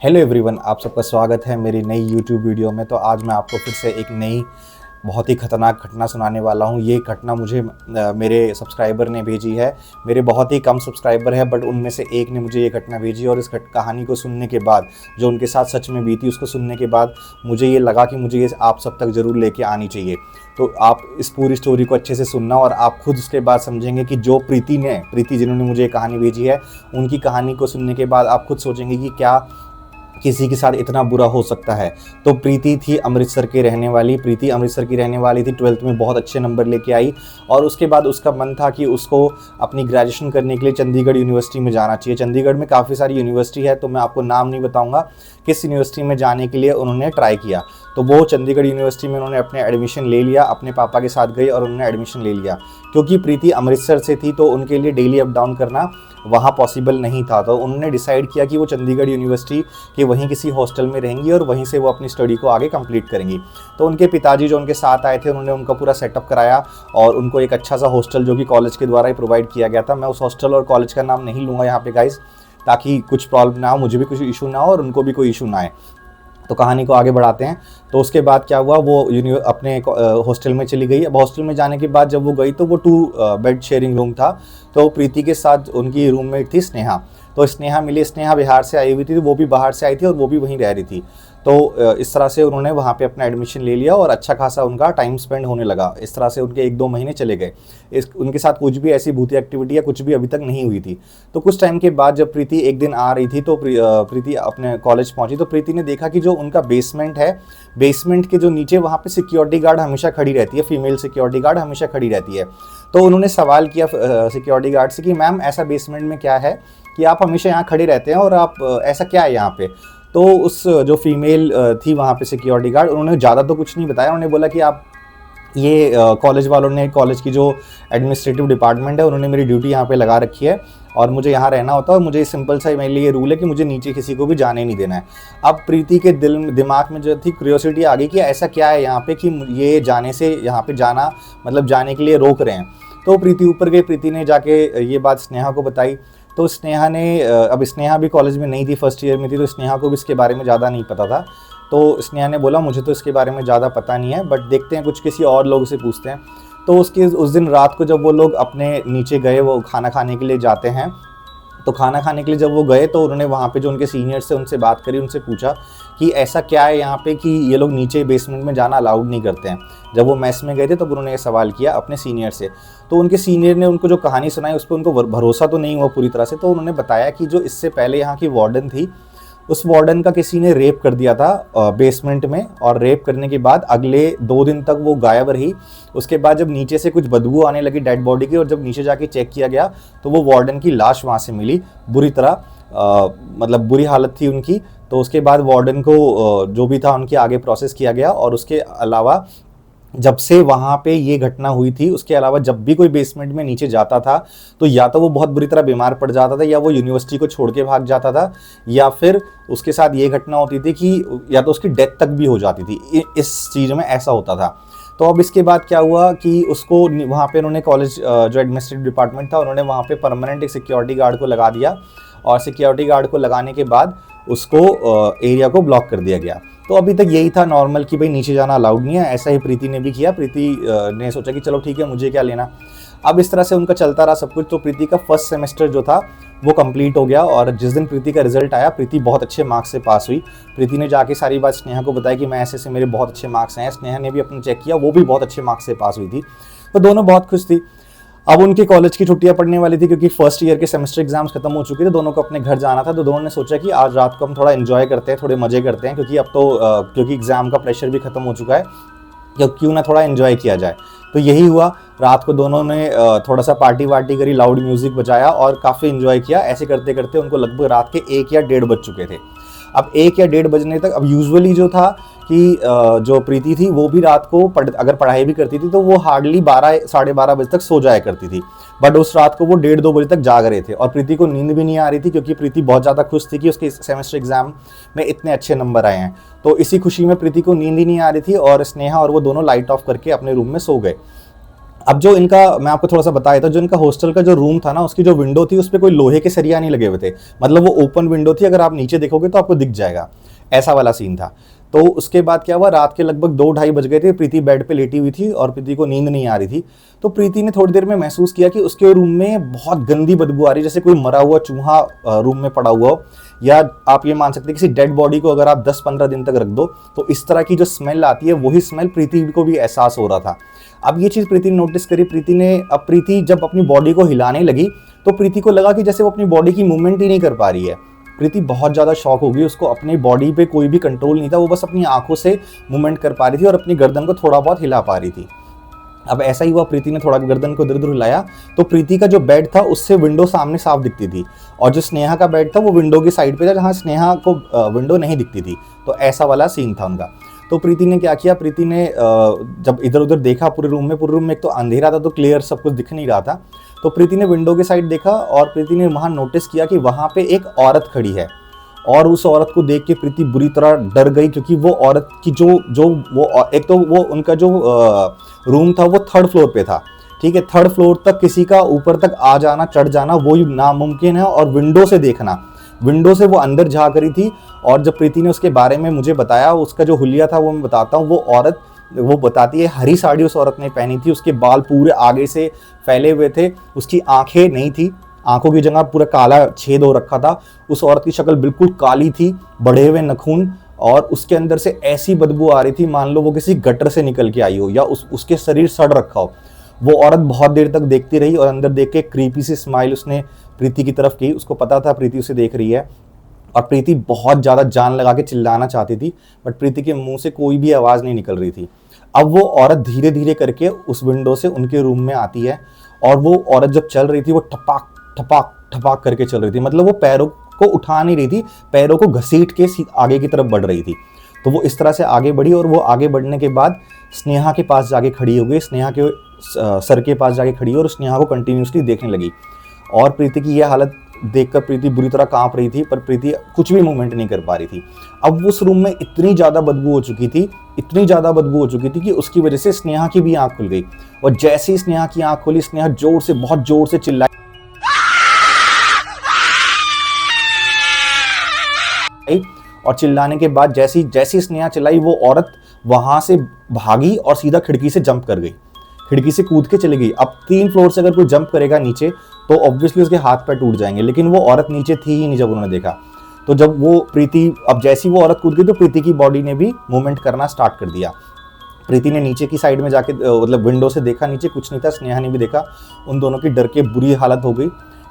Hello everyone, आप सबका स्वागत है मेरी नई यूट्यूब वीडियो में। तो आज मैं आपको फिर से एक नई बहुत ही ख़तरनाक घटना सुनाने वाला हूँ। ये घटना मुझे मेरे सब्सक्राइबर ने भेजी है। मेरे बहुत ही कम सब्सक्राइबर है, बट उनमें से एक ने मुझे ये घटना भेजी और इस कहानी को सुनने के बाद, जो उनके साथ सच में बीती, उसको सुनने के बाद मुझे ये लगा कि मुझे ये आप सब तक ज़रूर लेके आनी चाहिए। तो आप इस पूरी स्टोरी को अच्छे से सुनना और आप खुद उसके बाद समझेंगे कि जो प्रीति जिन्होंने मुझे ये कहानी भेजी है, उनकी कहानी को सुनने के बाद आप खुद सोचेंगे कि क्या किसी के साथ इतना बुरा हो सकता है। तो प्रीति थी अमृतसर की रहने वाली। प्रीति अमृतसर की रहने वाली थी। 12th में बहुत अच्छे नंबर लेके आई और उसके बाद उसका मन था कि उसको अपनी ग्रेजुएशन करने के लिए चंडीगढ़ यूनिवर्सिटी में जाना चाहिए। चंडीगढ़ में काफ़ी सारी यूनिवर्सिटी है, तो मैं आपको नाम नहीं बताऊंगा किस यूनिवर्सिटी में जाने के लिए उन्होंने ट्राई किया। तो वो चंडीगढ़ यूनिवर्सिटी में उन्होंने अपने एडमिशन ले लिया। अपने पापा के साथ गई और उन्होंने एडमिशन ले लिया। क्योंकि प्रीति अमृतसर से थी तो उनके लिए डेली अप डाउन करना वहाँ पॉसिबल नहीं था। तो उन्होंने डिसाइड किया कि वो चंडीगढ़ यूनिवर्सिटी के वहीं किसी हॉस्टल में रहेंगी और वहीं से वो अपनी स्टडी को आगे कंप्लीट करेंगी। तो उनके पिताजी जो उनके साथ आए थे, उन्होंने उनका पूरा सेटअप कराया और उनको एक अच्छा सा हॉस्टल जो कि कॉलेज के द्वारा ही प्रोवाइड किया गया था। मैं उस हॉस्टल और कॉलेज का नाम नहीं लूँगा यहाँ पे गाइस, ताकि कुछ प्रॉब्लम ना हो, मुझे भी कुछ इशू ना हो और उनको भी कोई इशू ना आए। तो कहानी को आगे बढ़ाते हैं। तो उसके बाद क्या हुआ, वो अपने हॉस्टल में चली गई। अब हॉस्टल में जाने के बाद जब वो गई तो वो 2 बेड शेयरिंग रूम था। तो प्रीति के साथ उनकी रूममेट थी स्नेहा। तो स्नेहा मिली। स्नेहा बिहार से आई हुई थी, वो भी बाहर से आई थी और वो भी वहीं रह रही थी। तो इस तरह से उन्होंने वहाँ पे अपना एडमिशन ले लिया और अच्छा खासा उनका टाइम स्पेंड होने लगा। इस तरह से उनके 1-2 महीने चले गए। उनके साथ कुछ भी ऐसी भूतिया एक्टिविटी या कुछ भी अभी तक नहीं हुई थी। तो कुछ टाइम के बाद जब प्रीति एक दिन आ रही थी तो प्रीति अपने कॉलेज पहुंची तो प्रीति ने देखा कि जो उनका बेसमेंट है, बेसमेंट के जो नीचे वहाँ पे सिक्योरिटी गार्ड हमेशा खड़ी रहती है, फीमेल सिक्योरिटी गार्ड हमेशा खड़ी रहती है। तो उन्होंने सवाल किया सिक्योरिटी गार्ड से कि मैम ऐसा बेसमेंट में क्या है कि आप हमेशा यहाँ खड़े रहते हैं और आप ऐसा क्या है यहाँ पे। तो उस जो फीमेल थी वहाँ पे सिक्योरिटी गार्ड, उन्होंने ज़्यादा तो कुछ नहीं बताया। उन्होंने बोला कि आप ये कॉलेज वालों ने, कॉलेज की जो एडमिनिस्ट्रेटिव डिपार्टमेंट है, उन्होंने मेरी ड्यूटी यहाँ पे लगा रखी है और मुझे यहाँ रहना होता है और मुझे सिंपल सा मेरे लिए ये रूल है कि मुझे नीचे किसी को भी जाने नहीं देना है। अब प्रीति के दिमाग में जो थी क्यूरियोसिटी आ गई कि ऐसा क्या है यहाँ पे कि ये जाने से, यहाँ पे जाना मतलब जाने के लिए रोक रहे हैं। तो प्रीति ऊपर गई। प्रीति ने जाके ये बात स्नेहा को बताई। तो स्नेहा ने, अब स्नेहा भी कॉलेज में नहीं थी, फर्स्ट ईयर में थी, तो स्नेहा को भी इसके बारे में ज़्यादा नहीं पता था। तो स्नेहा ने बोला मुझे तो इसके बारे में ज़्यादा पता नहीं है, बट देखते हैं, कुछ किसी और लोगों से पूछते हैं। तो उस दिन रात को जब वो लोग अपने नीचे गए, वो खाना खाने के लिए जाते हैं, तो खाना खाने के लिए जब वो गए तो उन्होंने वहाँ पे जो उनके सीनियर्स थे उनसे बात करी, उनसे पूछा कि ऐसा क्या है यहाँ पे कि ये लोग नीचे बेसमेंट में जाना अलाउड नहीं करते हैं। जब वो मेस में गए थे तब उन्होंने ये सवाल किया अपने सीनियर से। तो उनके सीनियर ने उनको जो कहानी सुनाई उस पर उनको भरोसा तो नहीं हुआ पूरी तरह से। तो उन्होंने बताया कि जो इससे पहले यहाँ की वार्डन थी, उस वार्डन का किसी ने रेप कर दिया था बेसमेंट में, और रेप करने के बाद अगले 2 दिन तक वो गायब रही। उसके बाद जब नीचे से कुछ बदबू आने लगी डेड बॉडी की और जब नीचे जाके चेक किया गया तो वो वार्डन की लाश वहाँ से मिली, बुरी तरह मतलब बुरी हालत थी उनकी। तो उसके बाद वार्डन को जो भी था उनके आगे प्रोसेस किया गया। और उसके अलावा जब से वहाँ पे ये घटना हुई थी, उसके अलावा जब भी कोई बेसमेंट में नीचे जाता था तो या तो वो बहुत बुरी तरह बीमार पड़ जाता था, या वो यूनिवर्सिटी को छोड़ के भाग जाता था, या फिर उसके साथ ये घटना होती थी कि या तो उसकी डेथ तक भी हो जाती थी। इस चीज़ में ऐसा होता था। तो अब इसके बाद क्या हुआ कि उसको वहाँ पे उन्होंने कॉलेज जो एडमिनिस्ट्रेटिव डिपार्टमेंट था, उन्होंने वहाँ पे परमानेंट एक सिक्योरिटी गार्ड को लगा दिया और सिक्योरिटी गार्ड को लगाने के बाद उसको एरिया को ब्लॉक कर दिया गया। तो अभी तक यही था नॉर्मल कि भाई नीचे जाना अलाउड नहीं है। ऐसा ही प्रीति ने भी किया। प्रीति ने सोचा कि चलो ठीक है, मुझे क्या लेना। अब इस तरह से उनका चलता रहा सब कुछ। तो प्रीति का फर्स्ट सेमेस्टर जो था वो कंप्लीट हो गया और जिस दिन प्रीति का रिजल्ट आया, प्रीति बहुत अच्छे मार्क्स से पास हुई। प्रीति ने जाके सारी बात स्नेहा को बताई कि मैं ऐसे मेरे बहुत अच्छे मार्क्स हैं। स्नेहा ने भी अपना चेक किया, वो भी बहुत अच्छे मार्क्स से पास हुई थी। तो दोनों बहुत खुश थी। अब उनके कॉलेज की छुट्टियां पड़ने वाली थी क्योंकि फर्स्ट ईयर के सेमेस्टर एग्जाम्स खत्म हो चुके थे। दोनों को अपने घर जाना था। तो दोनों ने सोचा कि आज रात को हम थोड़ा एंजॉय करते हैं, थोड़े मजे करते हैं, क्योंकि अब तो क्योंकि एग्जाम का प्रेशर भी खत्म हो चुका है, क्यों ना थोड़ा एंजॉय किया जाए। तो यही हुआ। रात को दोनों ने थोड़ा सा पार्टी वार्टी करी, लाउड म्यूजिक बजाया और काफ़ी एंजॉय किया। ऐसे करते करते उनको लगभग रात के 1 या 1:30 बज चुके थे। अब 1 या 1:30 बजने तक, अब यूजुअली जो था कि जो प्रीति थी वो भी रात को अगर पढ़ाई भी करती थी तो वो हार्डली 12 साढ़े 12 बजे तक सो जाया करती थी। बट उस रात को वो 1:30-2 बजे तक जाग रहे थे और प्रीति को नींद भी नहीं आ रही थी, क्योंकि प्रीति बहुत ज़्यादा खुश थी कि उसके सेमेस्टर एग्जाम में इतने अच्छे नंबर आए हैं। तो इसी खुशी में प्रीति को नींद ही नहीं आ रही थी और स्नेहा और वो दोनों लाइट ऑफ करके अपने रूम में सो गए। अब जो इनका, मैं आपको थोड़ा सा बताया था, जो इनका हॉस्टल का जो रूम था ना, उसकी जो विंडो थी उस पर कोई लोहे के सरिया नहीं लगे हुए थे, मतलब वो ओपन विंडो थी, अगर आप नीचे देखोगे तो आपको दिख जाएगा, ऐसा वाला सीन था। तो उसके बाद क्या हुआ, रात के लगभग 2-2:30 बज गए थे, प्रीति बेड पे लेटी हुई थी और प्रीति को नींद नहीं आ रही थी। तो प्रीति ने थोड़ी देर में महसूस किया कि उसके रूम में बहुत गंदी बदबू आ रही है, जैसे कोई मरा हुआ चूहा रूम में पड़ा हुआ हो, या आप ये मान सकते हैं किसी डेड बॉडी को अगर आप 10-15 दिन तक रख दो तो इस तरह की जो स्मेल आती है, वही स्मेल प्रीति को भी एहसास हो रहा था। अब ये चीज़ प्रीति ने नोटिस करी। प्रीति जब अपनी बॉडी को हिलाने लगी तो प्रीति को लगा कि जैसे वो अपनी बॉडी की मूवमेंट ही नहीं कर पा रही है। प्रीति बहुत ज़्यादा शॉक हो गई, उसको अपनी बॉडी पे कोई भी कंट्रोल नहीं था, वो बस अपनी आंखों से मूवमेंट कर पा रही थी और अपनी गर्दन को थोड़ा बहुत हिला पा रही थी। अब ऐसा ही हुआ, प्रीति ने थोड़ा गर्दन को इधर उधर हिलाया तो प्रीति का जो बेड था उससे विंडो सामने साफ दिखती थी, और जो स्नेहा का बेड था वो विंडो की साइड पे था, जहाँ स्नेहा को विंडो नहीं दिखती थी। तो ऐसा वाला सीन था उनका। तो प्रीति ने क्या किया, प्रीति ने जब इधर उधर देखा पूरे रूम में एक तो अंधेरा था तो क्लियर सब कुछ दिख नहीं रहा था, तो प्रीति ने विंडो की साइड देखा और प्रीति ने वहाँ नोटिस किया कि वहाँ पे एक औरत खड़ी है। और उस औरत को देख के प्रीति बुरी तरह डर गई, क्योंकि वो औरत की एक तो वो उनका जो रूम था वो 3rd फ्लोर पे था, ठीक है। 3rd फ्लोर तक किसी का ऊपर तक आ जाना चढ़ जाना वो नामुमकिन है, और विंडो से देखना, विंडो से वो अंदर झांक रही थी। और जब प्रीति ने उसके बारे में मुझे बताया, उसका जो हुलिया था वो मैं बताता हूँ। वो औरत, वो बताती है, हरी साड़ी उस औरत ने पहनी थी, उसके बाल पूरे आगे से फैले हुए थे, उसकी आंखें नहीं थी, आंखों की जगह पूरा काला छेद हो रखा था। उस औरत की शक्ल बिल्कुल काली थी, बढ़े हुए नखून, और उसके अंदर से ऐसी बदबू आ रही थी मान लो वो किसी गटर से निकल के आई हो, या उसके शरीर सड़ रखा हो। वो औरत बहुत देर तक देखती रही और अंदर देख के क्रीपी सी स्माइल उसने प्रीति की तरफ की। उसको पता था प्रीति उसे देख रही है, और प्रीति बहुत ज़्यादा जान लगा के चिल्लाना चाहती थी, बट प्रीति के मुंह से कोई भी आवाज़ नहीं निकल रही थी। अब वो औरत धीरे धीरे करके उस विंडो से उनके रूम में आती है, और वो औरत जब चल रही थी वो ठपाक ठपाक ठपाक करके चल रही थी, मतलब वो पैरों को उठा नहीं रही थी, पैरों को घसीट के आगे की तरफ बढ़ रही थी। तो वो इस तरह से आगे बढ़ी, और वो आगे बढ़ने के बाद स्नेहा के पास जाके खड़ी हो गई, स्नेहा के सर के पास जाके खड़ी, और स्नेहा को कंटिन्यूसली देखने लगी। और प्रीति की यह हालत देखकर प्रीति बुरी तरह कांप रही थी, पर प्रीति कुछ भी मूवमेंट नहीं कर पा रही थी। अब उस रूम में इतनी ज़्यादा बदबू हो चुकी थी, इतनी ज़्यादा बदबू हो चुकी थी कि उसकी वजह से स्नेहा की भी आंख खुल गई, और जैसे ही स्नेहा की आंख खुली, स्नेहा जोर से, बहुत जोर से चिल्लाई, और चिल्लाने के बाद जैसी स्नेहा चिल्लाई, वो औरत वहां से भागी और सीधा खिड़की से जंप कर गई, खिड़की से कूद के चली गई। अब 3 फ्लोर से अगर कोई जंप करेगा नीचे तो ऑब्वियसली उसके हाथ पैर टूट जाएंगे, लेकिन वो औरत नीचे थी ही नहीं जब उन्होंने देखा। तो जब वो प्रीति, अब जैसी वो औरत कूद गई तो प्रीति की बॉडी ने भी मूवमेंट करना स्टार्ट कर दिया। प्रीति ने नीचे की साइड में जाके, मतलब विंडो से देखा, नीचे कुछ नहीं था। स्नेहा ने भी देखा। उन दोनों की डर के बुरी हालत हो गई।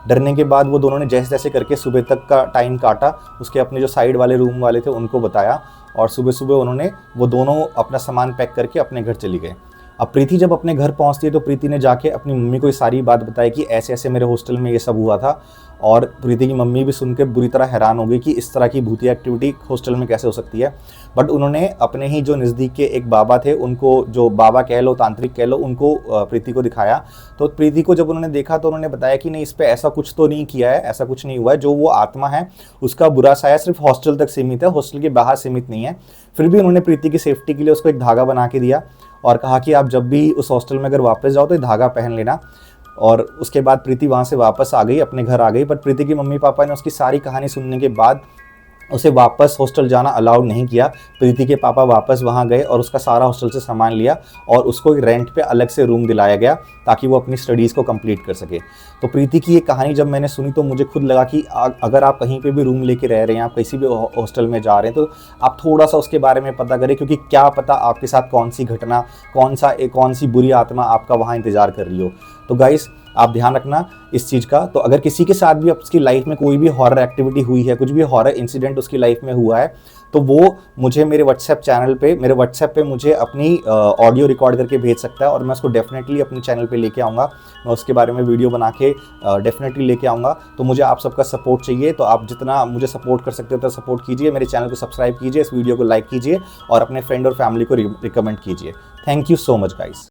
डरने के बाद वो दोनों ने जैसे जैसे करके सुबह तक का टाइम काटा, उसके अपने जो साइड वाले रूम वाले थे उनको बताया, और सुबह सुबह उन्होंने, वो दोनों अपना सामान पैक करके अपने घर चली गए। अब प्रीति जब अपने घर पहुंचती है तो प्रीति ने जाके अपनी मम्मी को ये सारी बात बताई कि ऐसे ऐसे मेरे हॉस्टल में ये सब हुआ था। और प्रीति की मम्मी भी सुनकर बुरी तरह हैरान हो गई कि इस तरह की भूतिया एक्टिविटी हॉस्टल में कैसे हो सकती है। बट उन्होंने अपने ही जो नज़दीक के एक बाबा थे, उनको, जो बाबा कह लो, तांत्रिक कह लो, उनको प्रीति को दिखाया। तो प्रीति को जब उन्होंने देखा तो उन्होंने बताया कि नहीं, इस पर ऐसा कुछ तो नहीं किया है, ऐसा कुछ नहीं हुआ है, जो वो आत्मा है उसका बुरा साया सिर्फ हॉस्टल तक सीमित है, हॉस्टल के बाहर सीमित नहीं है। फिर भी उन्होंने प्रीति की सेफ्टी के लिए उसको एक धागा बना के दिया और कहा कि आप जब भी उस हॉस्टल में अगर वापस जाओ तो ये धागा पहन लेना। और उसके बाद प्रीति वहाँ से वापस आ गई, अपने घर आ गई। पर प्रीति की मम्मी पापा ने उसकी सारी कहानी सुनने के बाद उसे वापस हॉस्टल जाना अलाउड नहीं किया। प्रीति के पापा वापस वहाँ गए और उसका सारा हॉस्टल से सामान लिया और उसको रेंट पे अलग से रूम दिलाया गया ताकि वो अपनी स्टडीज़ को कंप्लीट कर सके। तो प्रीति की ये कहानी जब मैंने सुनी तो मुझे खुद लगा कि अगर आप कहीं पे भी रूम लेके रह रहे हैं, आप किसी भी हॉस्टल में जा रहे हैं, तो आप थोड़ा सा उसके बारे में पता करें, क्योंकि क्या पता आपके साथ कौन सी घटना, कौन सी बुरी आत्मा आपका वहाँ इंतज़ार कर रही हो। तो गाइस, आप ध्यान रखना इस चीज़ का। तो अगर किसी के साथ भी उसकी लाइफ में कोई भी हॉरर एक्टिविटी हुई है, कुछ भी हॉरर इंसिडेंट उसकी लाइफ में हुआ है, तो वो मुझे मेरे व्हाट्सएप पे मुझे अपनी ऑडियो रिकॉर्ड करके भेज सकता है और मैं उसको डेफिनेटली अपने चैनल पे लेके आऊँगा। मैं उसके बारे में वीडियो बना के डेफिनेटली लेके आऊँगा। तो मुझे आप सबका सपोर्ट चाहिए, तो आप जितना मुझे सपोर्ट कर सकते हो तो सपोर्ट कीजिए, मेरे चैनल को सब्सक्राइब कीजिए, इस वीडियो को लाइक कीजिए और अपने फ्रेंड और फैमिली को रिकमेंड कीजिए। Thank you so much guys.